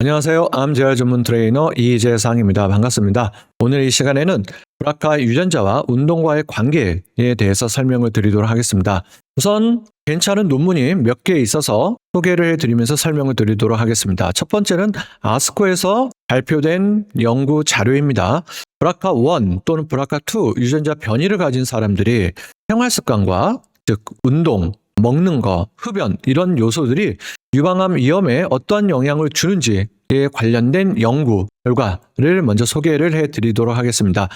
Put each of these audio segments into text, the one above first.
안녕하세요. 암 재활 전문 트레이너 이재상입니다. 반갑습니다. 오늘 이 시간에는 브라카 유전자와 운동과의 관계에 대해서 설명을 드리도록 하겠습니다. 우선 괜찮은 논문이 몇 개 있어서 소개를 해드리면서 설명을 드리도록 하겠습니다. 첫 번째는 아스코에서 발표된 연구 자료입니다. 브라카1 또는 브라카2 유전자 변이를 가진 사람들이 생활 습관과 즉 운동, 먹는 거, 흡연 이런 요소들이 유방암 위험에 어떤 영향을 주는지에 관련된 연구 결과를 먼저 소개를 해드리도록 하겠습니다.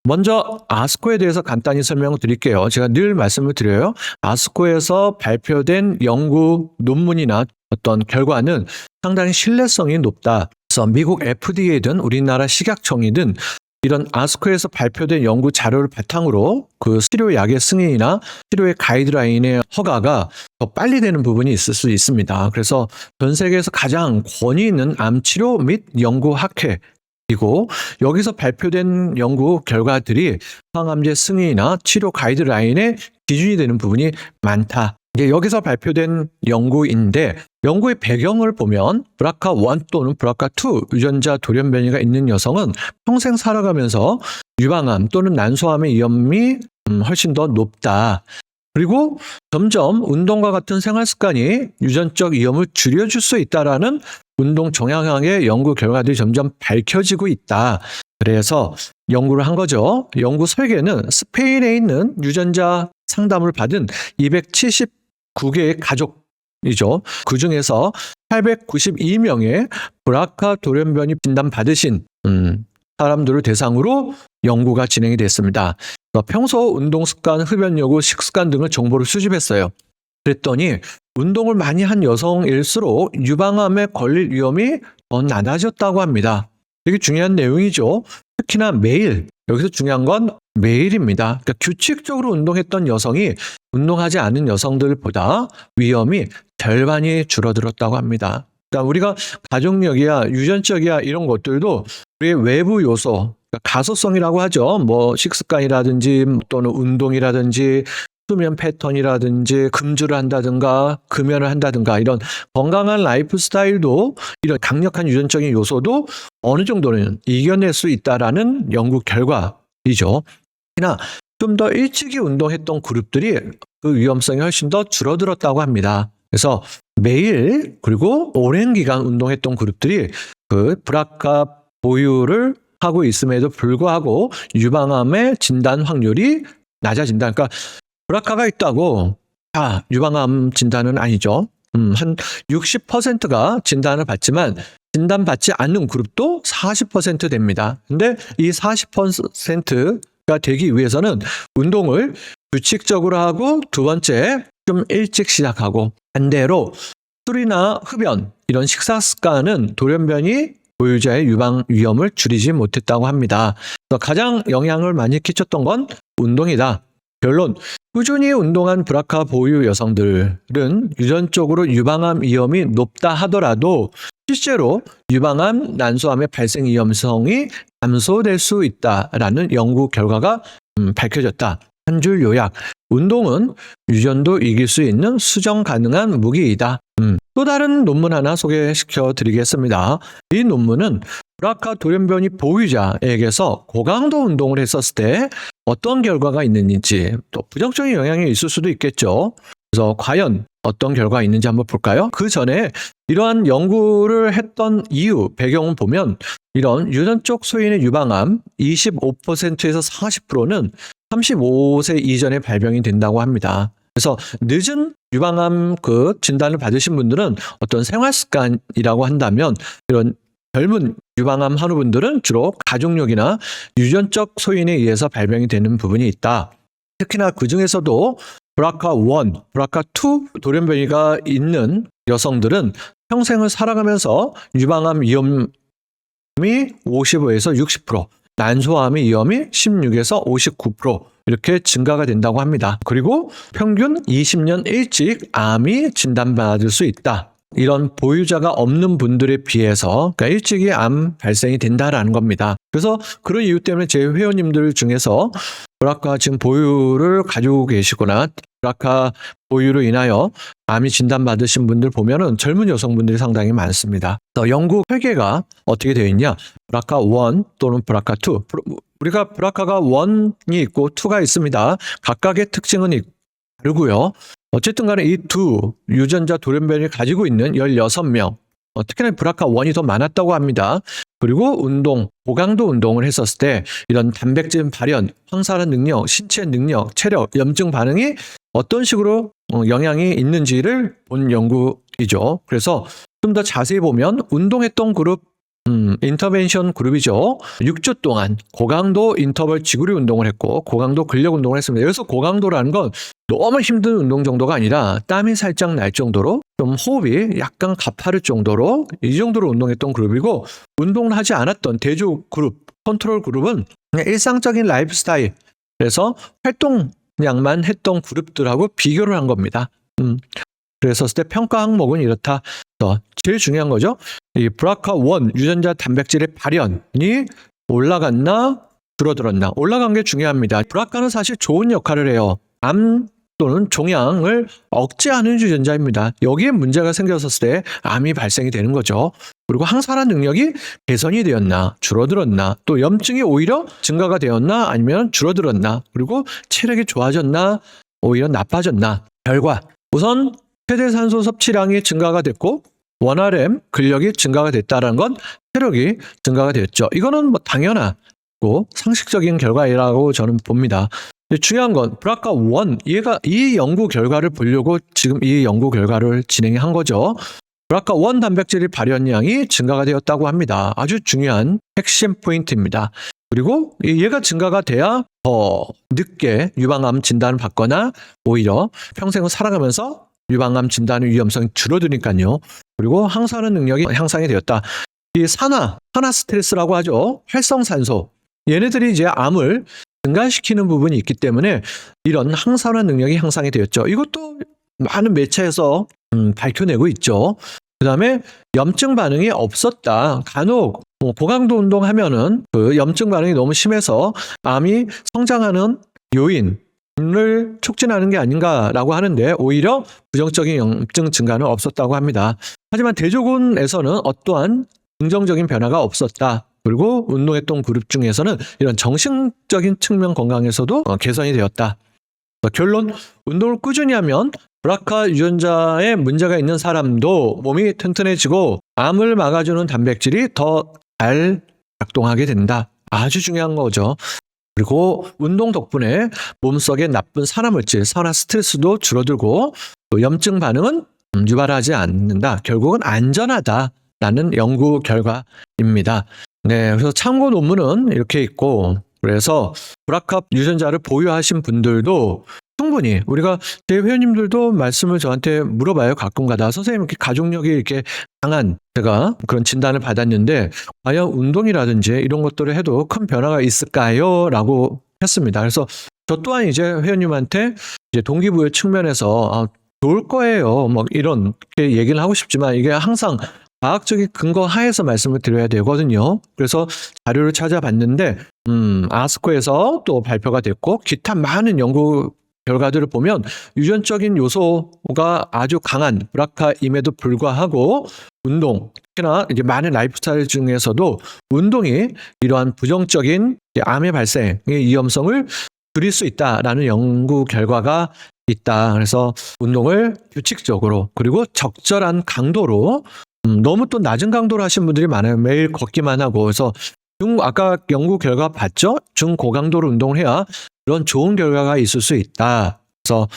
먼저 아스코에 대해서 간단히 설명을 드릴게요. 제가 늘 말씀을 드려요. 아스코에서 발표된 연구 논문이나 어떤 결과는 상당히 신뢰성이 높다. 그래서 미국 FDA든 우리나라 식약청이든 이런 아스코에서 발표된 연구 자료를 바탕으로 그 치료약의 승인이나 치료의 가이드라인의 허가가 더 빨리 되는 부분이 있을 수 있습니다. 그래서 전 세계에서 가장 권위 있는 암 치료 및 연구 학회이고 여기서 발표된 연구 결과들이 항암제 승인이나 치료 가이드라인의 기준이 되는 부분이 많다. 여기서 발표된 연구인데 연구의 배경을 보면 브라카1 또는 브라카2 유전자 돌연 변이가 있는 여성은 평생 살아가면서 유방암 또는 난소암의 위험이 훨씬 더 높다. 그리고 점점 운동과 같은 생활 습관이 유전적 위험을 줄여줄 수 있다라는 운동 정향의 연구 결과들이 점점 밝혀지고 있다. 그래서 연구를 한 거죠. 연구 설계는 스페인에 있는 유전자 상담을 받은 279개의 가족이죠. 그 중에서 892명의 브라카 돌연변이 진단 받으신 사람들을 대상으로 연구가 진행이 됐습니다. 평소 운동 습관, 흡연 여부, 식습관 등을 정보를 수집했어요. 그랬더니 운동을 많이 한 여성일수록 유방암에 걸릴 위험이 더 낮아졌다고 합니다. 되게 중요한 내용이죠. 특히나 매일, 여기서 중요한 건 매일입니다. 그러니까 규칙적으로 운동했던 여성이 운동하지 않은 여성들보다 위험이 절반이 줄어들었다고 합니다. 그러니까 우리가 가족력이야, 유전적이야 이런 것들도 우리의 외부 요소, 그러니까 가소성이라고 하죠. 뭐 식습관이라든지 또는 운동이라든지 수면 패턴이라든지 금주를 한다든가 금연을 한다든가 이런 건강한 라이프 스타일도 이런 강력한 유전적인 요소도 어느 정도는 이겨낼 수 있다라는 연구 결과이죠. 특히나 좀 더 일찍이 운동했던 그룹들이 그 위험성이 훨씬 더 줄어들었다고 합니다. 그래서 매일 그리고 오랜 기간 운동했던 그룹들이 그 브라카 보유를 하고 있음에도 불구하고 유방암의 진단 확률이 낮아진다. 그러니까 브라카가 있다고 유방암 진단은 아니죠. 한 60%가 진단을 받지만 진단받지 않는 그룹도 40% 됩니다. 근데 이 40%가 되기 위해서는 운동을 규칙적으로 하고 두 번째 좀 일찍 시작하고 반대로 술이나 흡연 이런 식사 습관은 돌연변이 보유자의 유방 위험을 줄이지 못했다고 합니다. 가장 영향을 많이 끼쳤던 건 운동이다. 결론, 꾸준히 운동한 브라카 보유 여성들은 유전적으로 유방암 위험이 높다 하더라도 실제로 유방암, 난소암의 발생 위험성이 감소될 수 있다라는 연구 결과가 밝혀졌다. 한 줄 요약, 운동은 유전도 이길 수 있는 수정 가능한 무기이다. 또 다른 논문 하나 소개시켜 드리겠습니다. 이 논문은 브라카 돌연변이 보유자에게서 고강도 운동을 했었을 때 어떤 결과가 있는지 또 부정적인 영향이 있을 수도 있겠죠. 그래서 과연 어떤 결과가 있는지 한번 볼까요? 그 전에 이러한 연구를 했던 이유, 배경을 보면 이런 유전적 소인의 유방암 25%에서 40%는 35세 이전에 발병이 된다고 합니다. 그래서 늦은 유방암 그 진단을 받으신 분들은 어떤 생활 습관이라고 한다면 이런 젊은 유방암 환우분들은 주로 가족력이나 유전적 소인에 의해서 발병이 되는 부분이 있다. 특히나 그 중에서도 브라카1, 브라카2 돌연변이가 있는 여성들은 평생을 살아가면서 유방암 위험이 55에서 60%, 난소암의 위험이 16에서 59% 이렇게 증가가 된다고 합니다. 그리고 평균 20년 일찍 암이 진단받을 수 있다. 이런 보유자가 없는 분들에 비해서 그러니까 일찍이 암 발생이 된다라는 겁니다. 그래서 그런 이유 때문에 제 회원님들 중에서 브라카 지금 보유를 가지고 계시거나 브라카 보유로 인하여 암이 진단받으신 분들 보면은 젊은 여성분들이 상당히 많습니다. 영국 혈계가 어떻게 되어 있냐? BRCA1 또는 BRCA2. 우리가 BRCA가 1이 있고 2가 있습니다. 각각의 특징은 다르고요. 어쨌든 간에 이 두 유전자 돌연변이를 가지고 있는 16명, 특히나 BRCA1이 더 많았다고 합니다. 그리고 고강도 운동을 했었을 때 이런 단백질 발현, 황산화 능력, 신체 능력, 체력, 염증 반응이 어떤 식으로 영향이 있는지를 본 연구이죠. 그래서 좀 더 자세히 보면 운동했던 그룹, 인터벤션 그룹이죠. 6주 동안 고강도 인터벌 지구리 운동을 했고 고강도 근력 운동을 했습니다. 여기서 고강도라는 건 너무 힘든 운동 정도가 아니라 땀이 살짝 날 정도로 좀 호흡이 약간 가파를 정도로 이 정도로 운동했던 그룹이고, 운동을 하지 않았던 대조 그룹, 컨트롤 그룹은 그냥 일상적인 라이프 스타일에서 활동량만 했던 그룹들하고 비교를 한 겁니다. 그랬었을 때 평가 항목은 이렇다. 제일 중요한 거죠. 이 BRCA1 유전자 단백질의 발현이 올라갔나 줄어들었나. 올라간 게 중요합니다. BRCA는 사실 좋은 역할을 해요. 암 또는 종양을 억제하는 유전자입니다. 여기에 문제가 생겼을 때 암이 발생이 되는 거죠. 그리고 항산화 능력이 개선이 되었나 줄어들었나, 또 염증이 오히려 증가가 되었나 아니면 줄어들었나, 그리고 체력이 좋아졌나 오히려 나빠졌나. 결과 우선 최대 산소 섭취량이 증가가 됐고 원RM 근력이 증가가 됐다는 건 체력이 증가가 되었죠. 이거는 뭐 당연하고 상식적인 결과라고 저는 봅니다. 근데 중요한 건 BRCA1, 얘가 이 연구 결과를 보려고 지금 이 연구 결과를 진행한 거죠. BRCA1 단백질의 발현량이 증가가 되었다고 합니다. 아주 중요한 핵심 포인트입니다. 그리고 얘가 증가가 돼야 더 늦게 유방암 진단을 받거나 오히려 평생을 살아가면서 유방암 진단의 위험성이 줄어드니까요. 그리고 항산화 능력이 향상이 되었다. 이 산화 스트레스라고 하죠. 활성산소. 얘네들이 이제 암을 증가시키는 부분이 있기 때문에 이런 항산화 능력이 향상이 되었죠. 이것도 많은 매체에서 밝혀내고 있죠. 그 다음에 염증 반응이 없었다. 간혹 고강도 운동하면은 그 염증 반응이 너무 심해서 암이 성장하는 요인을 촉진하는 게 아닌가라고 하는데 오히려 부정적인 염증 증가는 없었다고 합니다. 하지만 대조군에서는 어떠한 긍정적인 변화가 없었다. 그리고 운동했던 그룹 중에서는 이런 정신적인 측면 건강에서도 개선이 되었다. 결론, 운동을 꾸준히 하면 BRCA 유전자에 문제가 있는 사람도 몸이 튼튼해지고 암을 막아주는 단백질이 더 잘 작동하게 된다. 아주 중요한 거죠. 그리고 운동 덕분에 몸속의 나쁜 산화물질, 산화 스트레스도 줄어들고 또 염증 반응은 유발하지 않는다. 결국은 안전하다라는 연구 결과입니다. 네, 그래서 참고 논문은 이렇게 있고, 그래서 BRCA 유전자를 보유하신 분들도 충분히, 우리가 제 회원님들도 말씀을 저한테 물어봐요. 가끔가다. 선생님, 이렇게 가족력이 이렇게 강한, 제가 그런 진단을 받았는데 과연 운동이라든지 이런 것들을 해도 큰 변화가 있을까요? 라고 했습니다. 그래서 저 또한 이제 회원님한테 이제 동기부여 측면에서 좋을 거예요. 뭐 이런 얘기를 하고 싶지만 이게 항상 과학적인 근거 하에서 말씀을 드려야 되거든요. 그래서 자료를 찾아봤는데 아스코에서 또 발표가 됐고 기타 많은 연구 결과들을 보면 유전적인 요소가 아주 강한 BRCA임에도 불구하고 운동, 특히나 이제 많은 라이프스타일 중에서도 운동이 이러한 부정적인 암의 발생의 위험성을 줄일 수 있다라는 연구 결과가 있다. 그래서 운동을 규칙적으로 그리고 적절한 강도로, 너무 또 낮은 강도로 하신 분들이 많아요. 매일 걷기만 하고. 그래서 아까 연구 결과 봤죠? 중고강도로 운동을 해야 그런 좋은 결과가 있을 수 있다. 그래서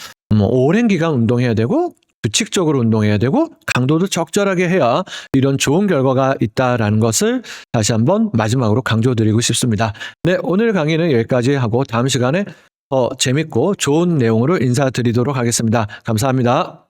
오랜 기간 운동해야 되고 규칙적으로 운동해야 되고 강도도 적절하게 해야 이런 좋은 결과가 있다라는 것을 다시 한번 마지막으로 강조드리고 싶습니다. 네, 오늘 강의는 여기까지 하고 다음 시간에 더 재밌고 좋은 내용으로 인사드리도록 하겠습니다. 감사합니다.